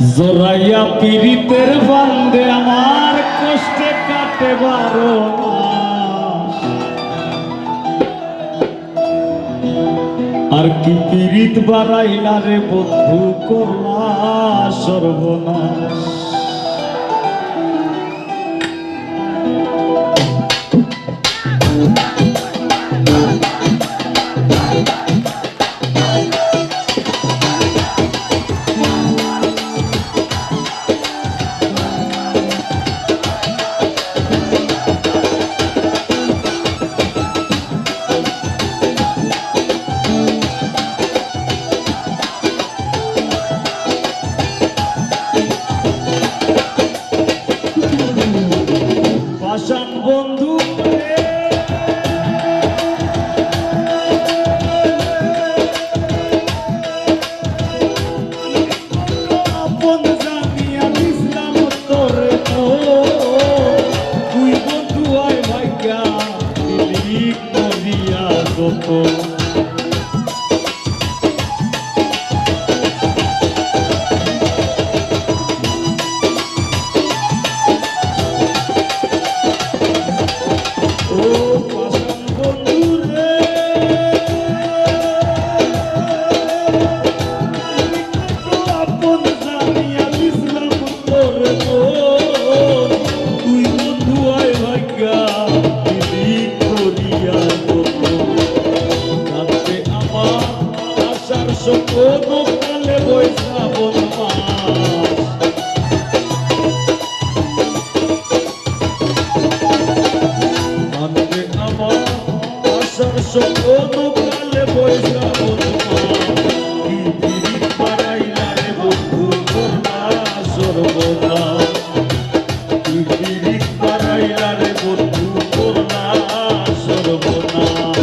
জোরাইয়া পীড়িতের বান্দে আমার কষ্টে কাটে 12 মাস। আর কি পীড়িত বাড়াইলা রে বন্ধু, করলা সর্বনাশ। বন্ধু আপন জানিয়া দিছিলাম তোরে, তুই বন্ধু আয় ভাগ্যা দিলি করিয়া যত। কালে বৈশাবন মাস মানবে আমার আশার সকল কালে বৈশাবন মাস। কি পীড়িত বাড়াইলা রে বন্ধু, করলা সর্বনাশ। কি পীড়িত বাড়াইলা রে বন্ধু, করলা সর্বনাশ।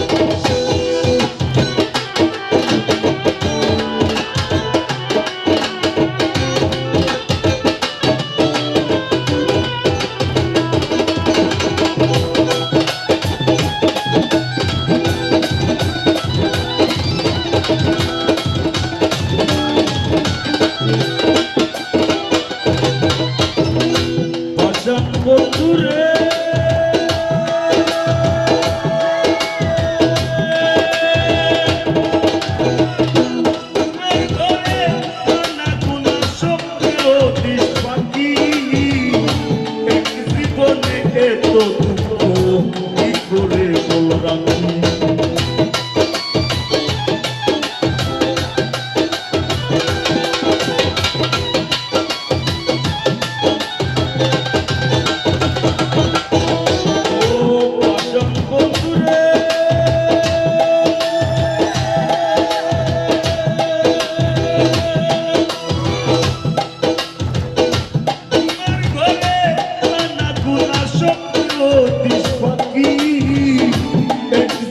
বন্ধুরে জীবনে এত দুঃখ কি করে বলরাম।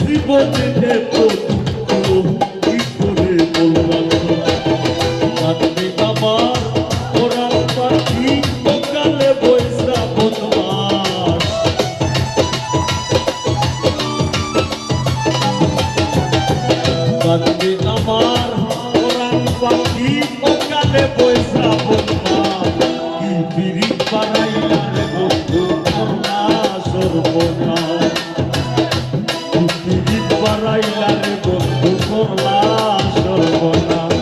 জীবনে এত দুঃখ কি করে বললাম। কাঁদবে আমার ওরা পাখি সকালে বৈশাবন মাস। কাঁদবে আমার ওরা পাখি সকালে বৈশাবন মাস। কি পীড়িত বাড়াইলা রে বন্ধু, করলা সর্বনাশ। বাড়াইলা রে বন্ধু, করলা সর্বনাশ।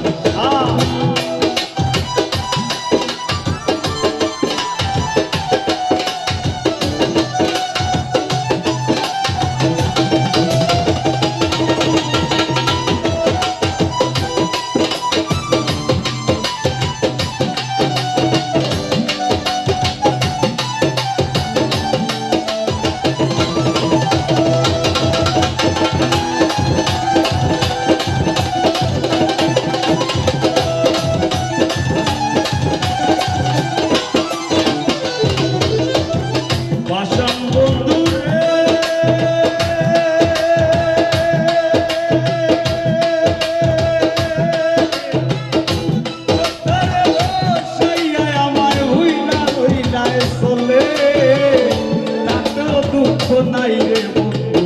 নাই রে বন্ধু,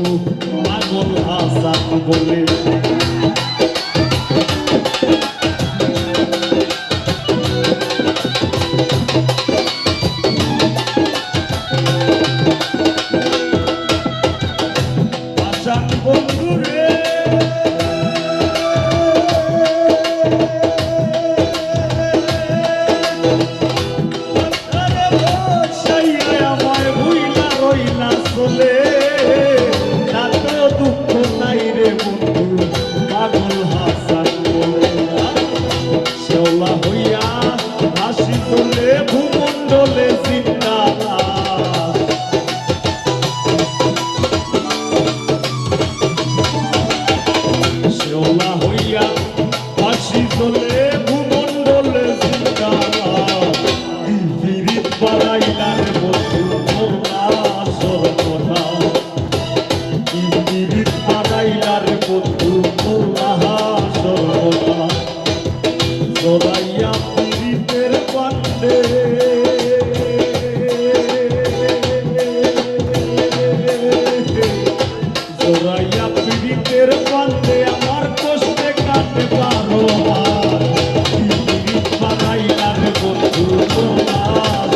পাগল হাসান বলে। কান্দে আমার কষ্টে কাটে বারো হাত পৃথিবী বানাইলাম বন্ধু তোমার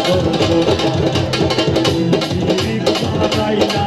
পৃথিবী বানাইলাম